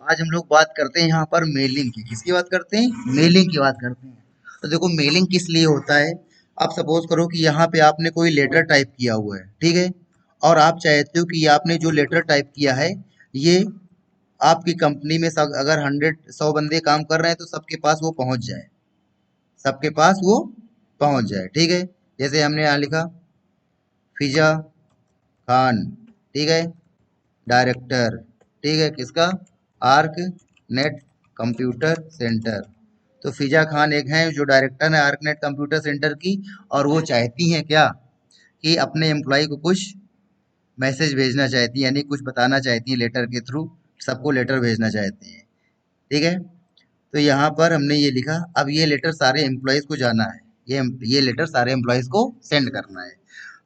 आज हम लोग बात करते हैं यहाँ पर मेलिंग की। किसकी बात करते हैं? मेलिंग की बात करते हैं। तो देखो मेलिंग किस लिए होता है। आप सपोज करो कि यहाँ पे आपने कोई लेटर टाइप किया हुआ है, ठीक है, और आप चाहते हो कि ये आपने जो लेटर टाइप किया है ये आपकी कंपनी में सब अगर 100 बंदे काम कर रहे हैं तो सबके पास वो पहुंच जाए, सबके पास वो पहुंच जाए, ठीक है। जैसे हमने यहाँ लिखा फिजा खान, ठीक है, डायरेक्टर, ठीक है, किसका? Arc net computer centre. तो फिजा खान एक हैं जो डायरेक्टर है आर्क नेट कंप्यूटर सेंटर की, और वो चाहती हैं क्या कि अपने एम्प्लॉय को कुछ मैसेज भेजना चाहती हैं, यानी कुछ बताना चाहती हैं लेटर के थ्रू, सबको लेटर भेजना चाहती हैं, ठीक है। तो यहाँ पर हमने ये लिखा, अब ये लेटर सारे एम्प्लॉयज को जाना है, ये लेटर सारे एम्प्लॉयज को सेंड करना है।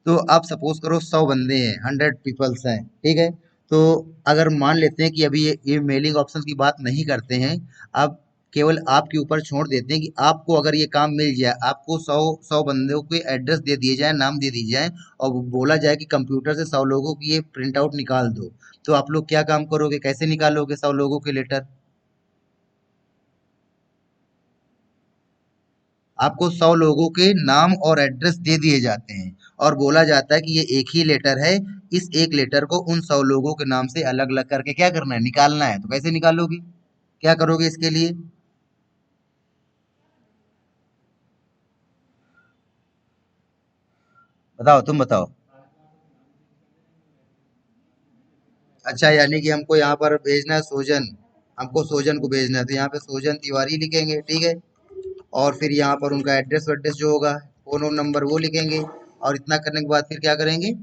तो आप सपोज करो 100 बंदे हैं, 100 पीपल्स हैं, ठीक है। तो अगर मान लेते हैं कि अभी ये मेलिंग ऑप्शन की बात नहीं करते हैं, अब केवल आपके ऊपर छोड़ देते हैं कि आपको अगर ये काम मिल जाए, आपको 100 बंदों के एड्रेस दे दिए जाए, नाम दे दिए जाए, और बोला जाए कि कंप्यूटर से 100 लोगों की ये प्रिंट आउट निकाल दो, तो आप लोग क्या काम करोगे? कैसे निकालोगे 100 लोगों के लेटर? आपको 100 लोगों के नाम और एड्रेस दे दिए जाते हैं और बोला जाता है कि ये एक ही लेटर है, इस एक लेटर को उन 100 लोगों के नाम से अलग अलग करके क्या करना है? निकालना है। तो कैसे निकालोगे? क्या करोगे इसके लिए? बताओ, तुम बताओ। अच्छा, यानी कि हमको यहाँ पर भेजना है सोजन, हमको सोजन को भेजना है, तो यहाँ पे सोजन तिवारी लिखेंगे, ठीक है। और फिर यहाँ पर उनका एड्रेस वेड्रेस जो होगा, फोन नंबर, वो लिखेंगे। और इतना करने के बाद फिर क्या करेंगे?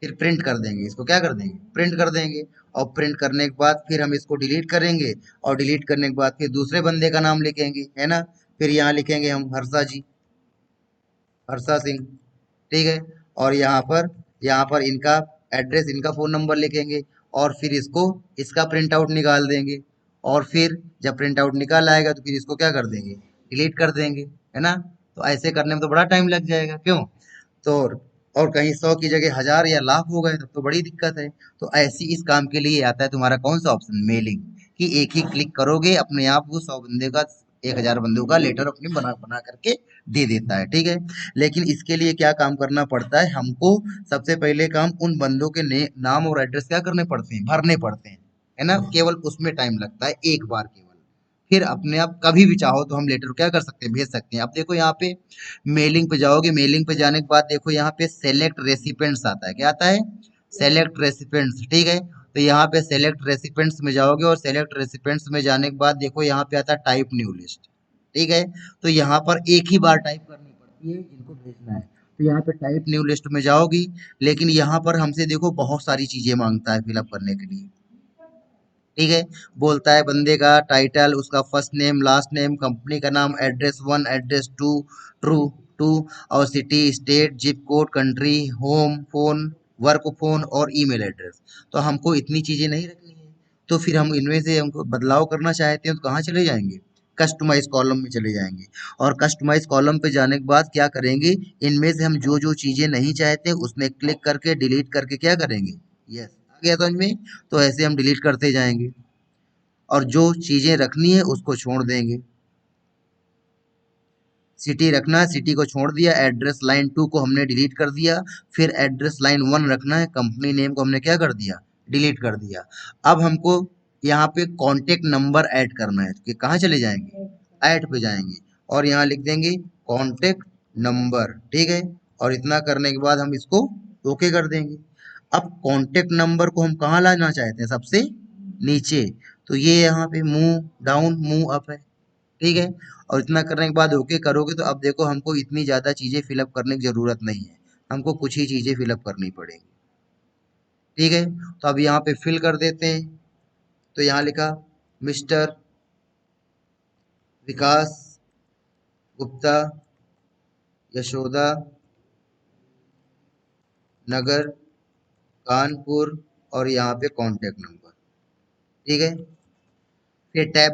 फिर प्रिंट कर देंगे, इसको क्या कर देंगे? प्रिंट कर देंगे। और प्रिंट करने के बाद फिर हम इसको डिलीट करेंगे, और डिलीट करने के बाद फिर दूसरे बंदे का नाम लिखेंगे, है ना। फिर यहाँ लिखेंगे हम हर्षा जी, हर्षा सिंह, ठीक है। और यहाँ पर इनका एड्रेस, इनका फोन नंबर लिखेंगे, और फिर इसको, इसका प्रिंट आउट निकाल देंगे। और फिर जब प्रिंट आउट निकाल आएगा तो फिर इसको क्या कर देंगे? डिलीट कर देंगे, है ना। तो ऐसे करने में तो बड़ा टाइम लग जाएगा, क्यों? तो और कहीं 100 की जगह 1000 या लाख हो गए तब तो बड़ी दिक्कत है। तो ऐसी इस काम के लिए आता है तुम्हारा कौन सा ऑप्शन? मेलिंग। कि एक ही क्लिक करोगे, अपने आप वो 100 बंदे का, 1000 बंदों का लेटर अपने बना बना करके दे देता है, ठीक है। लेकिन इसके लिए क्या काम करना पड़ता है हमको? सबसे पहले काम, उन बंदों के नाम और एड्रेस क्या करने पड़ते हैं? भरने पड़ते हैं, है ना। केवल उसमें टाइम लगता है, एक बार केवल। फिर अपने आप कभी भी चाहो तो हम लेटर क्या कर सकते हैं? भेज सकते हैं। अब देखो यहाँ पे मेलिंग पे जाओगे, मेलिंग पे जाने के बाद देखो यहाँ पे सेलेक्ट रेसिपेंट्स आता है। क्या आता है? सेलेक्ट रेसिपेंट्स, ठीक है। तो यहाँ पे सेलेक्ट रेसिपेंट्स में जाओगे, और सेलेक्ट रेसिपेंट्स में जाने के बाद देखो यहाँ पे आता है टाइप न्यू लिस्ट, ठीक है। तो यहाँ पर एक ही बार टाइप करनी पड़ती है, इनको भेजना है। तो यहाँ पे टाइप न्यू लिस्ट में जाओगी, लेकिन यहाँ पर हमसे देखो बहुत सारी चीजें मांगता है फिलअप करने के लिए, ठीक है। बोलता है बंदे का टाइटल, उसका first name, last name, company का नाम, एड्रेस 1, एड्रेस 2, ट्रू टू, और city, state, zip code, country, home phone, work phone, और ईमेल एड्रेस। तो हमको इतनी चीजें नहीं रखनी है। तो फिर हम इनमें से हमको बदलाव करना चाहते हैं तो कहाँ चले जाएंगे? कस्टमाइज कॉलम में चले जाएंगे। और कस्टमाइज कॉलम पे जाने के बाद क्या करेंगे? इनमें से हम जो जो चीजें नहीं चाहते उसमें क्लिक करके डिलीट करके क्या करेंगे? यस, आ गया समझ में। तो ऐसे हम डिलीट करते जाएंगे, और जो चीजें रखनी है उसको छोड़ देंगे। सिटी रखना है, सिटी को छोड़ दिया। एड्रेस लाइन 2 को हमने डिलीट कर दिया। फिर एड्रेस लाइन 1 रखना है, कंपनी नेम को हमने क्या कर दिया? डिलीट कर दिया। अब हमको यहाँ पे कांटेक्ट नंबर ऐड करना है, कि कहाँ चले जाएंगे? ऐड पे जाएंगे, और यहाँ लिख देंगे कांटेक्ट नंबर, ठीक है। और इतना करने के बाद हम इसको ओके कर देंगे। अब कांटेक्ट नंबर को हम कहाँ लाना चाहते हैं? सबसे नीचे। तो ये यहाँ पे मूव डाउन, मूव अप है, ठीक है। और इतना करने के बाद ओके करोगे तो अब देखो हमको इतनी ज्यादा चीजें फिलअप करने की जरूरत नहीं है, हमको कुछ ही चीजें फिलअप करनी पड़ेगी, ठीक है। तो अब यहाँ पे फिल कर देते हैं। तो यहाँ लिखा मिस्टर विकास गुप्ता, यशोदा नगर, कानपुर, और यहाँ पे कांटेक्ट नंबर, ठीक है। फिर टैब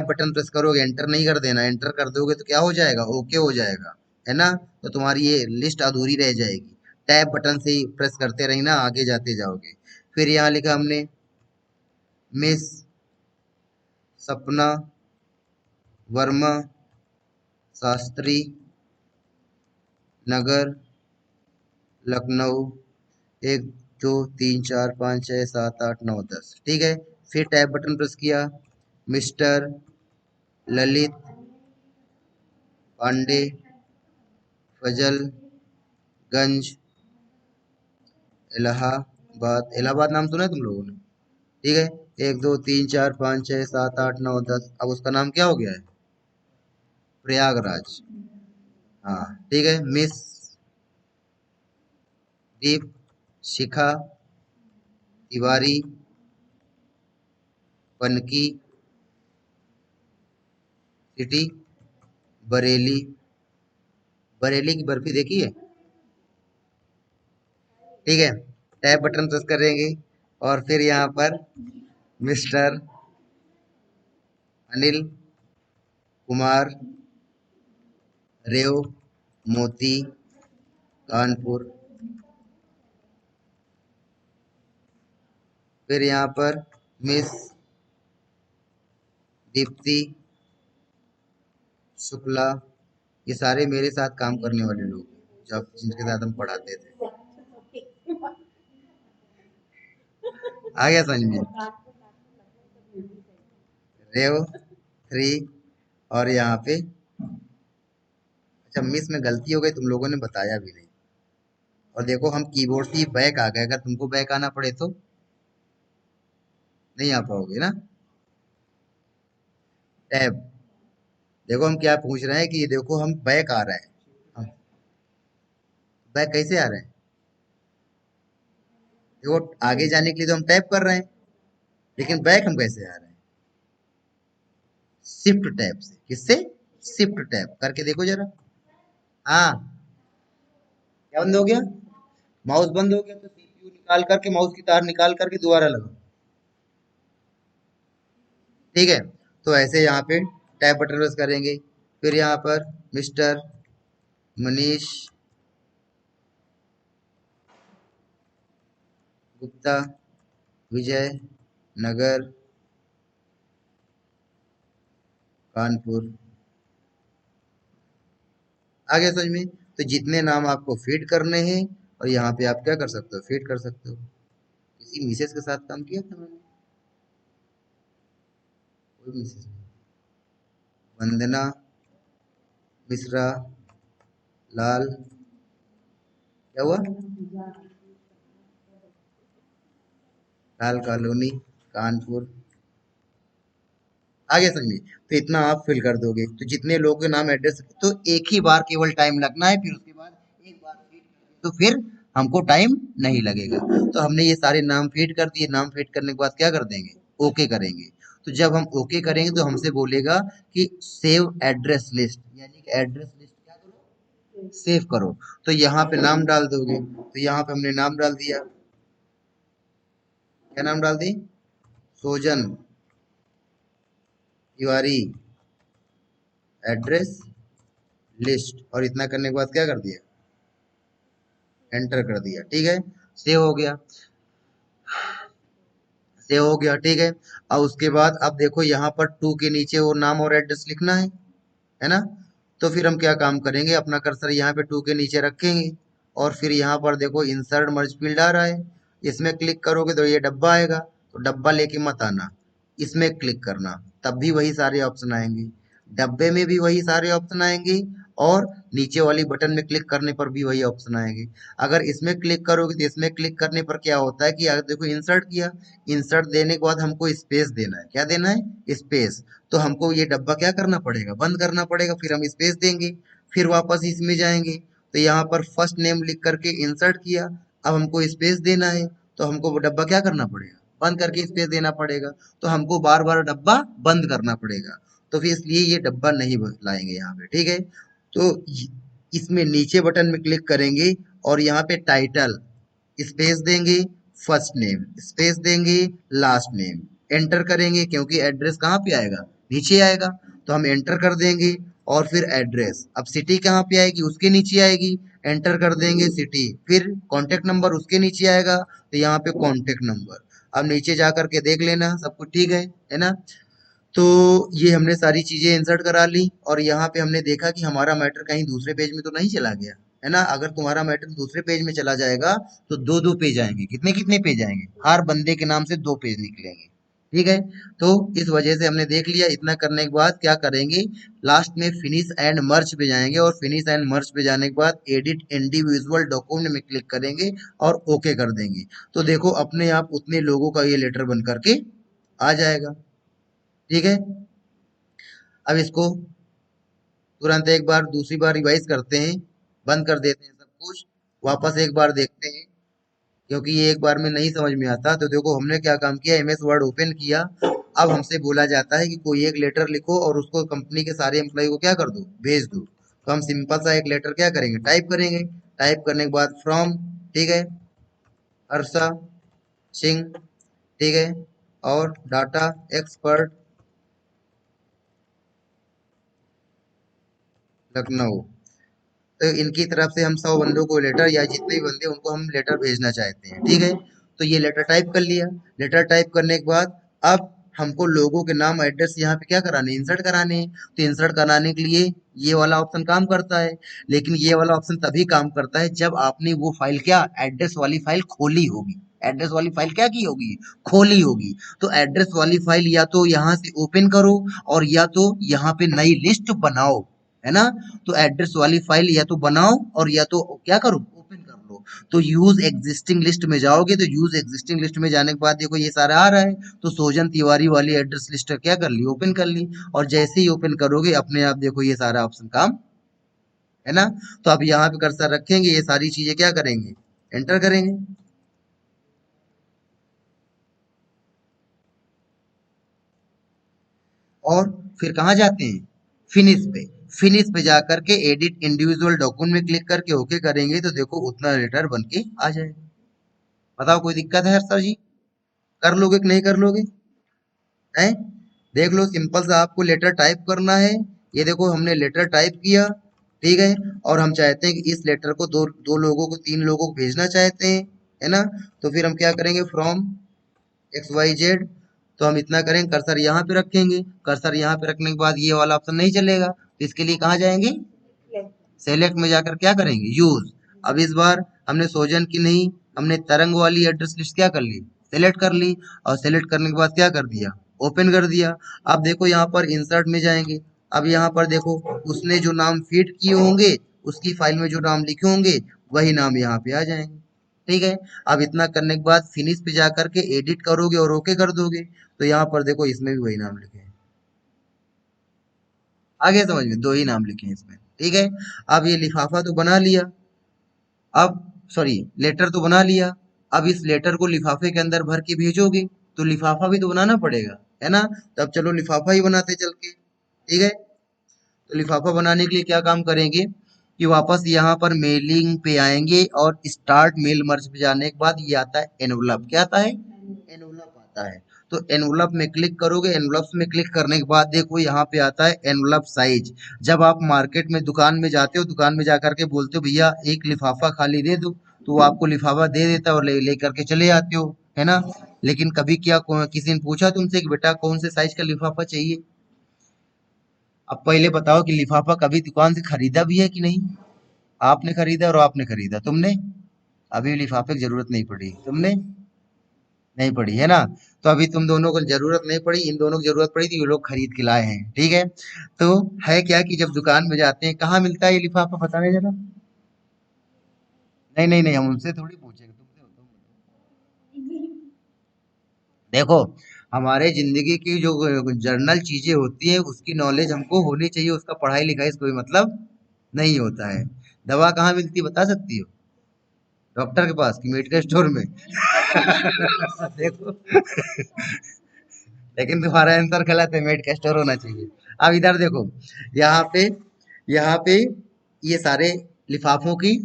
बटन प्रेस करोगे, एंटर नहीं कर देना। एंटर कर दोगे तो क्या हो जाएगा? ओके हो जाएगा, है ना। तो तुम्हारी ये लिस्ट अधूरी रह जाएगी। टैब बटन से ही प्रेस करते रहना, आगे जाते जाओगे। फिर यहाँ लिखा हमने मिस सपना वर्मा शास्त्री नगर लखनऊ 1 2 3 4 5 6 7 8 9 10। ठीक है, फिर टैब बटन प्रेस किया, मिस्टर ललित पांडे फजलगंज इलाहाबाद। इलाहाबाद नाम सुना है तुम लोगों ने? ठीक है, 1 2 3 4 5 6 7 8 9 10। अब उसका नाम क्या हो गया है? प्रयागराज। हाँ ठीक है, मिस दीप शिखा तिवारी पनकी सिटी बरेली। बरेली की बर्फी देखी है? ठीक है, टैब बटन प्रेस करेंगे और फिर यहाँ पर मिस्टर अनिल कुमार रेव मोती कानपुर। फिर यहाँ पर मिस दीप्ति शुक्ला। ये सारे मेरे साथ काम करने वाले लोग हैं, जब जिनके साथ हम पढ़ाते थे। आ गया समझ में? रेव 3। और यहाँ पे अच्छा, मिस में गलती हो गई, तुम लोगों ने बताया भी नहीं। और देखो हम कीबोर्ड से बैक आ गए, अगर तुमको बैक आना पड़े तो नहीं आ पाओगे ना। टैब, देखो हम क्या पूछ रहे हैं कि ये देखो हम बैक आ रहे हैं। हम बैक कैसे आ रहे हैं? देखो आगे जाने के लिए तो हम टैप कर रहे हैं, लेकिन बैक हम कैसे आ रहे हैं? शिफ्ट टैब से। किससे? शिफ्ट टैब करके देखो जरा। हाँ, क्या बंद हो गया? माउस बंद हो गया तो सीपीयू निकाल करके, माउस की तार निकाल करके दोबारा लगाओ। ठीक है, तो ऐसे यहाँ पे टैब बटन प्रेस करेंगे, फिर यहाँ पर मिस्टर मनीष गुप्ता विजय नगर कानपुर। आगे समझ में? तो जितने नाम आपको फीड करने हैं, और यहाँ पे आप क्या कर सकते हो? फीड कर सकते हो। किसी मिसेस के साथ काम किया था मैंने? कोई मिसेस नहीं। वंदना मिश्रा लाल। क्या हुआ? लाल कॉलोनी कानपुर। आगे समझ में? तो इतना आप फिल कर दोगे, तो जितने लोगों के नाम एड्रेस, तो एक ही बार केवल टाइम लगना है, फिर उसके बाद एक बार फीड तो फिर हमको टाइम नहीं लगेगा। तो हमने ये सारे नाम फीड कर दिए, नाम फीड करने के बाद क्या कर देंगे? ओके करेंगे। तो जब हम ओके करेंगे तो हमसे बोलेगा कि सेव एड्रेस लिस्ट, यानी कि एड्रेस लिस्ट क्या करो? सेव करो। तो यहाँ पे नाम डाल दोगे, तो यहाँ पे हमने नाम डाल दिया। क्या नाम डाल दी? सोजन तिवारी एड्रेस लिस्ट। और इतना करने के बाद क्या कर दिया? एंटर कर दिया। ठीक है, सेव हो गया। सेव हो गया, ठीक है। अब उसके बाद अब देखो यहाँ पर टू के नीचे वो नाम और एड्रेस लिखना है ना। तो फिर हम क्या काम करेंगे, अपना कर्सर यहाँ पे टू के नीचे रखेंगे, और फिर यहाँ पर देखो इंसर्ट मर्ज फील्ड आ रहा है, इसमें क्लिक करोगे तो ये डब्बा आएगा। तो डब्बा लेके मत आना, इसमें क्लिक करना, तब भी वही सारे ऑप्शन आएंगे। डब्बे में भी वही सारे ऑप्शन आएंगे, और नीचे वाली बटन में क्लिक करने पर भी वही ऑप्शन आएंगे। अगर इसमें क्लिक करोगे तो इसमें क्लिक करने पर क्या होता है कि अगर देखो इंसर्ट किया, इंसर्ट देने के बाद हमको स्पेस देना है। क्या देना है? स्पेस। तो हमको ये डब्बा क्या करना पड़ेगा? बंद करना पड़ेगा। फिर हम स्पेस देंगे, फिर वापस इसमें जाएंगे, तो यहाँ पर फर्स्ट नेम लिख करके इंसर्ट किया। अब हमको स्पेस देना है, तो हमको वो डब्बा क्या करना पड़ेगा? बंद करके स्पेस देना पड़ेगा। तो हमको बार बार डब्बा बंद करना पड़ेगा। तो फिर इसलिए ये डब्बा नहीं लाएंगे यहाँ पे। ठीक है, तो इसमें नीचे बटन में क्लिक करेंगे, और यहाँ पे टाइटल स्पेस देंगे, फर्स्ट नेम स्पेस देंगे, लास्ट नेम एंटर करेंगे, क्योंकि एड्रेस कहाँ पे आएगा? नीचे आएगा। तो हम एंटर कर देंगे, और फिर एड्रेस, अब सिटी कहाँ पे आएगी? उसके नीचे आएगी। एंटर कर देंगे सिटी, फिर कॉन्टेक्ट नंबर उसके नीचे आएगा, तो यहाँ पे कॉन्टेक्ट नंबर। अब नीचे जा करके देख लेना सब कुछ ठीक है ना। तो ये हमने सारी चीजें इंसर्ट करा ली और यहाँ पे हमने देखा कि हमारा मैटर कहीं दूसरे पेज में तो नहीं चला गया, है ना। अगर तुम्हारा मैटर दूसरे पेज में चला जाएगा तो दो दो पेज आएंगे, कितने कितने पेज आएंगे, हर बंदे के नाम से दो पेज निकलेंगे, ठीक है। तो इस वजह से हमने देख लिया। इतना करने के बाद क्या करेंगे, लास्ट में फिनिश एंड मर्ज पे जाएंगे और फिनिश एंड मर्ज पे जाने के बाद एडिट इंडिविजुअल डॉक्यूमेंट में क्लिक करेंगे और ओके कर देंगे। तो देखो अपने आप उतने लोगों का ये लेटर बन करके आ जाएगा, ठीक है। अब इसको तुरंत एक बार दूसरी बार रिवाइज करते हैं, बंद कर देते हैं सब कुछ, वापस एक बार देखते हैं, क्योंकि ये एक बार में नहीं समझ में आता। तो देखो हमने क्या काम किया, एमएस वर्ड ओपन किया। अब हमसे बोला जाता है कि कोई एक लेटर लिखो और उसको कंपनी के सारे एम्प्लॉय को क्या कर दो, भेज दो। तो हम सिंपल सा एक लेटर क्या करेंगे, टाइप करेंगे। टाइप करने के बाद फ्रॉम, ठीक है, हर्षा सिंह, ठीक है, और डाटा एक्सपर्ट लखनऊ। तो इनकी तरफ से हम 100 बंदों को लेटर, या जितने भी बंदे उनको हम लेटर भेजना चाहते हैं, ठीक है। तो ये लेटर टाइप कर लिया। लेटर टाइप करने के बाद अब हमको लोगों के नाम एड्रेस यहाँ पे क्या कराने, इंसर्ट कराने हैं। तो इंसर्ट कराने के लिए ये वाला ऑप्शन काम करता है, लेकिन ये वाला ऑप्शन तभी काम करता है जब आपने वो फाइल क्या, एड्रेस वाली फाइल खोली होगी। एड्रेस वाली फाइल क्या की होगी, खोली होगी। तो एड्रेस वाली फाइल या तो यहाँ से ओपन करो और या तो यहाँ पे नई लिस्ट बनाओ, है ना। तो एड्रेस वाली फाइल या तो बनाओ और या तो क्या करो, ओपन कर लो। तो यूज एग्जिस्टिंग लिस्ट में जाओगे, तो यूज एग्जिस्टिंग लिस्ट में जाने के बाद देखो ये सारा आ रहा है। तो सोजन तिवारी वाली एड्रेस लिस्ट क्या कर ली, ओपन कर ली। और जैसे ही ओपन करोगे अपने आप देखो ये सारा ऑप्शन काम, है ना। तो अब यहाँ पे कर्सर रखेंगे, ये सारी चीजें क्या करेंगे, एंटर करेंगे। और फिर कहाँ जाते हैं, फिनिश पे। फिनिश पे जा करके एडिट इंडिविजुअल डॉक्यूमेंट में क्लिक करके ओके करेंगे तो देखो उतना लेटर बन के आ जाएगा। बताओ कोई दिक्कत है सर जी, कर लोगे कि नहीं कर लोगे, हैं। देख लो सिंपल सा आपको लेटर टाइप करना है। ये देखो हमने लेटर टाइप किया, ठीक है। और हम चाहते हैं कि इस लेटर को दो दो लोगों को, तीन लोगों को भेजना चाहते हैं, है ना। तो फिर हम क्या करेंगे, फ्रॉम एक्स वाई जेड। तो हम इतना करेंगे, कर्सर यहाँ पे रखेंगे। कर्सर यहाँ पे रखने के बाद ये वाला ऑप्शन नहीं चलेगा, तो इसके लिए कहाँ जाएंगे, सेलेक्ट में जाकर क्या करेंगे, यूज। अब इस बार हमने सोजन की नहीं, हमने तरंग वाली एड्रेस लिस्ट क्या कर ली, सेलेक्ट कर ली। और सेलेक्ट करने के बाद क्या कर दिया, ओपन कर दिया। अब देखो यहाँ पर इंसर्ट में जाएंगे। अब यहाँ पर देखो उसने जो नाम फीड किए होंगे, उसकी फाइल में जो नाम लिखे होंगे वही नाम यहाँ पे आ जाएंगे, ठीक है। अब इतना करने के बाद फिनिश पे जा करके एडिट करोगे और ओके कर दोगे। तो यहाँ पर देखो इसमें भी वही नाम लिखे हैं, आगे समझ में, दो ही नाम लिखे हैं इसमें, ठीक है। अब ये लिफाफा तो बना लिया, अब सॉरी लेटर तो बना लिया। अब इस लेटर को लिफाफे के अंदर भर के भेजोगे, तो लिफाफा भी तो बनाना पड़ेगा, है ना। तब चलो लिफाफा ही बनाते चल के, ठीक है। तो लिफाफा बनाने के लिए क्या काम करेंगे कि वापस यहाँ पर मेलिंग पे आएंगे और स्टार्ट मेल मर्ज पे जाने के बाद ये आता है एनवलप, क्या आता है, एनवलप आता है। तो एनवलप में क्लिक करोगे, एनवलप में क्लिक करने के बाद देखो यहाँ पे आता है एनवलप साइज। जब आप मार्केट में दुकान में जाते हो, दुकान में जा करके बोलते हो भैया एक लिफाफा खाली दे दो, तो वो आपको लिफाफा दे देता है और ले करके चले आते हो, है ना। लेकिन कभी क्या किसी ने पूछा तुमसे कि बेटा कौन से साइज का लिफाफा चाहिए। अब पहले बताओ कि लिफाफा कभी दुकान से खरीदा भी है कि नहीं, आपने खरीदा और आपने खरीदा, तुमने अभी लिफाफे की जरूरत नहीं पड़ी, तुमने नहीं पड़ी, है ना। तो अभी तुम दोनों को जरूरत नहीं पड़ी, इन दोनों की जरूरत पड़ी तो ये लोग खरीद के लाए हैं, ठीक है। तो है क्या कि जब दुकान में जाते हैं, कहाँ मिलता है ये लिफाफा, बताने जरा। नहीं नहीं नहीं, हम उनसे थोड़ी पूछेंगे, तुमसे देखो हमारे जिंदगी की जो जर्नल चीजें होती है उसकी नॉलेज हमको होनी चाहिए, उसका पढ़ाई लिखाई से कोई मतलब नहीं होता है। दवा कहाँ मिलती है बता सकती हो, डॉक्टर के पास कि मेडिकल स्टोर में देखो लेकिन तुम्हारा आंसर गलत है, मेडिकल स्टोर होना चाहिए। अब इधर देखो, यहाँ पे यहाँ पे ये सारे लिफाफों की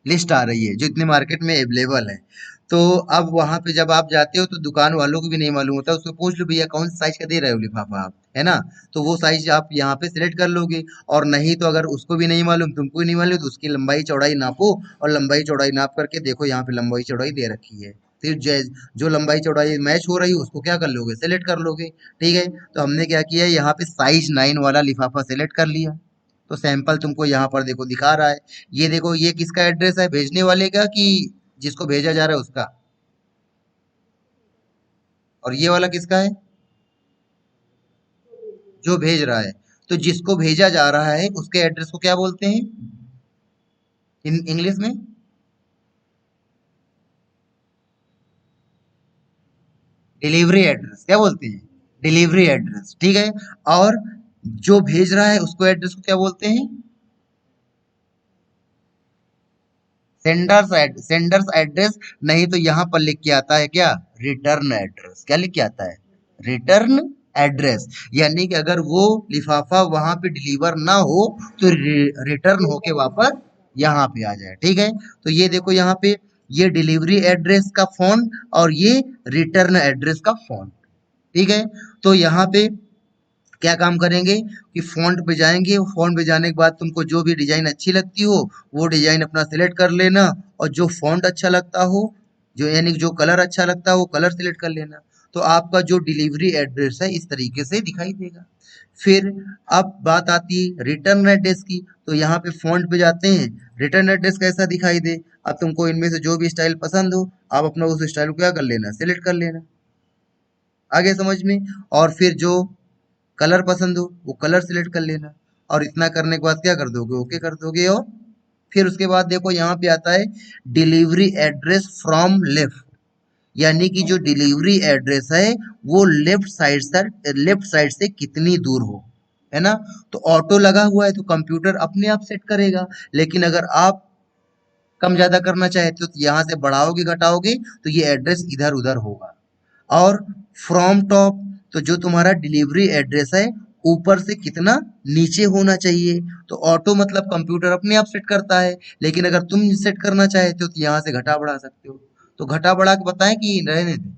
लिस्ट आ रही है जो इतने मार्केट में अवेलेबल है। तो अब वहां पे जब आप जाते हो तो दुकान वालों को भी नहीं मालूम होता, उसको पूछ लो भैया कौन सा साइज का दे रहे हो लिफाफा आप, है ना। तो वो साइज आप यहाँ पे सिलेक्ट कर लोगे। और नहीं तो अगर उसको भी नहीं मालूम, तुमको भी नहीं मालूम, तो उसकी लंबाई चौड़ाई नापो और लंबाई चौड़ाई नाप करके देखो यहाँ पे लंबाई चौड़ाई दे रखी है, फिर जो लंबाई चौड़ाई मैच हो रही है उसको क्या कर लोगे, सेलेक्ट कर लोगे। ठीक है, तो हमने क्या किया, यहाँ पे साइज 9 वाला लिफाफा सेलेक्ट कर लिया। तो सैंपल तुमको यहाँ पर देखो दिखा रहा है। ये देखो, ये किसका एड्रेस है, भेजने वाले का कि जिसको भेजा जा रहा है उसका, और ये वाला किसका है, जो भेज रहा है। तो जिसको भेजा जा रहा है उसके एड्रेस को क्या बोलते हैं इन इंग्लिश में, डिलीवरी एड्रेस, क्या बोलते हैं, डिलीवरी एड्रेस। ठीक है, और जो भेज रहा है उसको एड्रेस को क्या बोलते हैं, सेंडर्स एड्रेस। नहीं तो यहाँ पर लिख के आता है क्या, रिटर्न एड्रेस। क्या लिख के आता है, रिटर्न एड्रेस। यानी कि अगर वो लिफाफा वहां पे डिलीवर ना हो तो रिटर्न होके वापस यहाँ पे आ जाए। ठीक है, तो ये देखो यहाँ पे, ये डिलीवरी एड्रेस का फॉन्ट और ये रिटर्न एड्रेस का फॉन्ट। ठीक है, तो यहाँ पे क्या काम करेंगे कि फ़ॉन्ट पे जाएंगे। फ़ॉन्ट पे जाने के बाद तुमको जो भी डिज़ाइन अच्छी लगती हो वो डिज़ाइन अपना सेलेक्ट कर लेना, और जो फ़ॉन्ट अच्छा लगता हो, जो यानी जो कलर अच्छा लगता हो वो कलर सेलेक्ट कर लेना। तो आपका जो डिलीवरी एड्रेस है इस तरीके से दिखाई देगा। फिर अब बात आती है रिटर्न एड्रेस की। तो यहाँ पे फ़ॉन्ट पे जाते हैं, रिटर्न एड्रेस कैसा दिखाई दे। अब तुमको इनमें से जो भी स्टाइल पसंद हो आप अपना उस स्टाइल को क्या कर लेना, सेलेक्ट कर लेना। आगे समझ में। और फिर जो कलर पसंद हो वो कलर सिलेक्ट कर लेना, और इतना करने के बाद क्या कर दोगे, ओके कर दोगे। और फिर उसके बाद देखो यहाँ पे आता है डिलीवरी एड्रेस फ्रॉम लेफ्ट, यानी कि जो डिलीवरी एड्रेस है वो लेफ्ट साइड से कितनी दूर हो, है ना। तो ऑटो लगा हुआ है तो कंप्यूटर अपने आप सेट करेगा, लेकिन अगर आप कम ज्यादा करना चाहते हो तो यहाँ से बढ़ाओगे घटाओगे तो ये एड्रेस इधर उधर होगा। और फ्रॉम टॉप, तो जो तुम्हारा डिलीवरी एड्रेस है ऊपर से कितना नीचे होना चाहिए। तो ऑटो मतलब कंप्यूटर अपने आप सेट करता है, लेकिन अगर तुम सेट करना चाहते हो तो यहाँ से घटा बढ़ा सकते हो। तो घटा बढ़ा के बताएं कि रहने दें,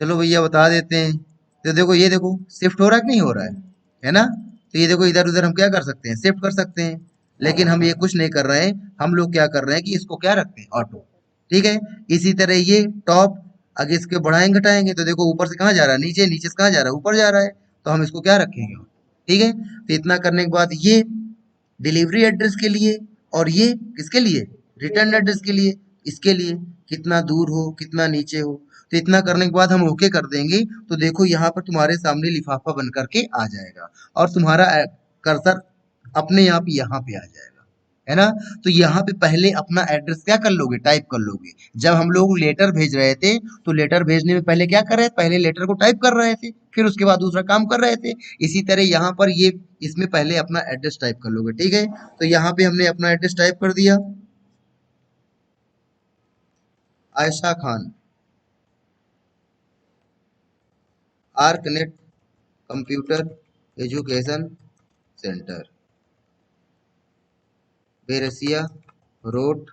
चलो भैया बता देते हैं। तो देखो, ये देखो शिफ्ट हो रहा है कि नहीं हो रहा है ना। तो ये देखो इधर उधर हम क्या कर सकते हैं, शिफ्ट कर सकते हैं। लेकिन हम ये कुछ नहीं कर रहे हैं, हम लोग क्या कर रहे हैं कि इसको क्या रखते हैं, ऑटो। ठीक है, इसी तरह ये टॉप, आगे इसके बढ़ाएंगे घटाएंगे तो देखो ऊपर से कहाँ जा रहा है, नीचे, नीचे से कहाँ जा रहा है, ऊपर जा रहा है। तो हम इसको क्या रखेंगे, ठीक है। तो इतना करने के बाद ये डिलीवरी एड्रेस के लिए, और ये किसके लिए, रिटर्न एड्रेस के लिए। इसके लिए कितना दूर हो, कितना नीचे हो। तो इतना करने के बाद हम ओके कर देंगे तो देखो यहाँ पर तुम्हारे सामने लिफाफा बन करके आ जाएगा, और तुम्हारा कर्सर अपने आप यहाँ पे आ जाएगा, है ना। तो यहाँ पे पहले अपना एड्रेस क्या कर लोगे, टाइप कर लोगे। जब हम लोग लेटर भेज रहे थे तो लेटर भेजने में पहले क्या कर रहे थे, पहले लेटर को टाइप कर रहे थे, फिर उसके बाद दूसरा काम कर रहे थे। इसी तरह यहाँ पर ये इसमें पहले अपना एड्रेस टाइप कर लोगे। ठीक है, तो यहाँ पे हमने अपना एड्रेस टाइप कर दिया, Ayesha Khan, R connect computer education centre, Berasia road,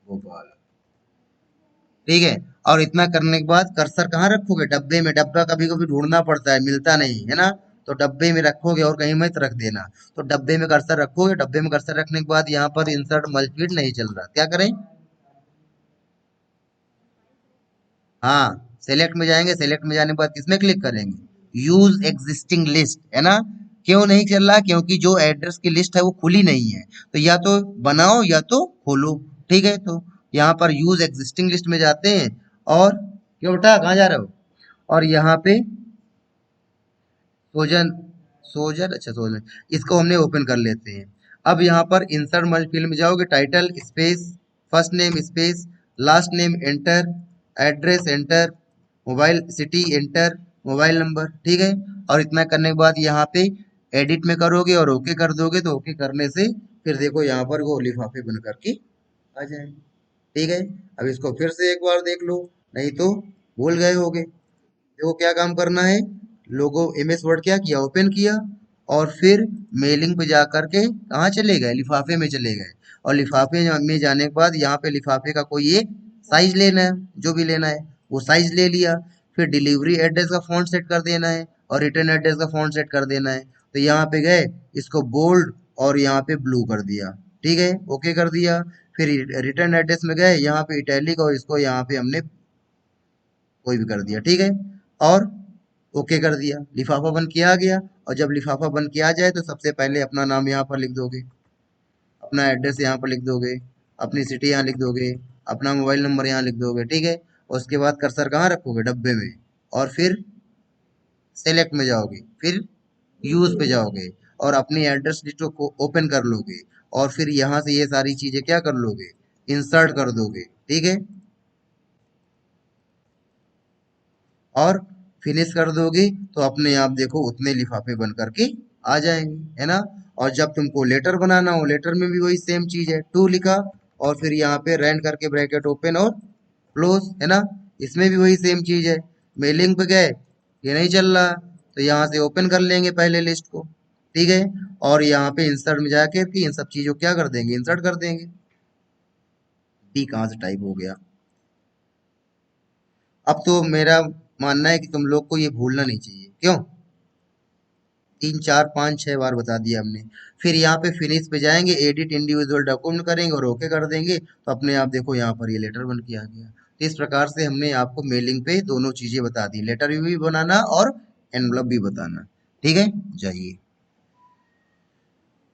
Bhopal. ठीक है, और इतना करने के बाद कर्सर कहाँ रखोगे, डब्बे में। डब्बा कभी कभी ढूंढना पड़ता है, मिलता नहीं है ना। तो डब्बे में रखोगे और कहीं मत रख देना। तो डब्बे में कर्सर रखोगे, डब्बे में कर्सर रखने के बाद यहाँ पर इंसर्ट मल्टीप्लिकेट नहीं चल रहा, क्या करें, हाँ सेलेक्ट में जाएंगे। सेलेक्ट में जाने के बाद किसमें क्लिक करेंगे, यूज एग्जिस्टिंग लिस्ट, है ना। क्यों नहीं चल रहा, क्योंकि जो एड्रेस की लिस्ट है वो खुली नहीं है। तो या तो बनाओ या तो खोलो। ठीक है, तो यहाँ पर यूज एग्जिस्टिंग लिस्ट में जाते हैं, और क्यों बेटा कहाँ जा रहे हो, और यहाँ पे सोजन, सोजन, अच्छा सोजन, इसको हमने ओपन कर लेते हैं। अब यहाँ पर इंसर्ट मर्ज फील्ड में जाओगे, title space, first name space, last name enter, address enter, mobile city enter, mobile number. ठीक है, और इतना करने के बाद यहाँ पे एडिट में करोगे और ओके कर दोगे। तो ओके करने से फिर देखो यहाँ पर वो लिफाफे बन करके आ जाए। ठीक है, अब इसको फिर से एक बार देख लो, नहीं तो भूल गए होगे। देखो क्या काम करना है, लोगो एमएस वर्ड क्या किया, ओपन किया, और फिर मेलिंग पे जा करके कहाँ चले गए, लिफाफे में चले गए। और लिफाफे में जाने के बाद यहाँ पे लिफाफे का कोई एक साइज लेना है, जो भी लेना है वो साइज ले लिया। फिर डिलीवरी एड्रेस का फॉन्ट सेट कर देना है, और रिटर्न एड्रेस का फॉन्ट सेट कर देना है। तो यहाँ पे गए, इसको बोल्ड और यहाँ पे ब्लू कर दिया। ठीक है, ओके कर दिया। फिर रिटर्न एड्रेस में गए, यहाँ पे इटैलिक और इसको यहाँ पे हमने कोई भी कर दिया, ठीक है। और ओके कर दिया, लिफाफा बंद किया आ गया। और जब लिफाफा बंद किया आ जाए तो सबसे पहले अपना नाम यहाँ पर लिख दोगे, अपना एड्रेस यहाँ पर लिख दोगे, अपनी सिटी यहाँ लिख दोगे, अपना मोबाइल नंबर यहाँ लिख दोगे, ठीक है। और उसके बाद कर्सर कहाँ रखोगे, डब्बे में, और फिर सेलेक्ट में जाओगे, फिर यूज पे जाओगे और अपनी एड्रेस लिस्ट को ओपन कर लोगे। और फिर यहाँ से ये सारी चीजें क्या कर लोगे, इंसर्ट कर दोगे, ठीक है। और फिनिश कर दोगे तो अपने आप देखो उतने लिफाफे बन करके आ जाएंगे, है ना। और जब तुमको लेटर बनाना हो, लेटर में भी वही सेम चीज है, टू लिखा और फिर यहाँ पे रेंट करके ब्रैकेट ओपन और क्लोज, है ना। इसमें भी वही सेम चीज है। मेलिंग पे गए, ये नहीं चल रहा तो यहाँ से ओपन कर लेंगे पहले लिस्ट को, ठीक है। और यहाँ पे इंसर्ट में जाके कि इन सब चीजों को क्या कर देंगे, इंसर्ट कर देंगे। डी कहाँ से टाइप हो गया। अब तो मेरा मानना है कि तुम लोग को ये भूलना नहीं चाहिए, क्यों, 3 4 5 6 बार बता दिया हमने। फिर यहाँ पे फिनिश पे जाएंगे, एडिट इंडिविजुअल डॉक्यूमेंट करेंगे और ओके कर देंगे तो अपने आप देखो यहाँ पर ये लेटर बन के आ गया। तो इस प्रकार से हमने आपको मेलिंग पे दोनों चीजें बता दी, लेटर भी बनाना और एनवलप भी बताना, ठीक है। जाइए।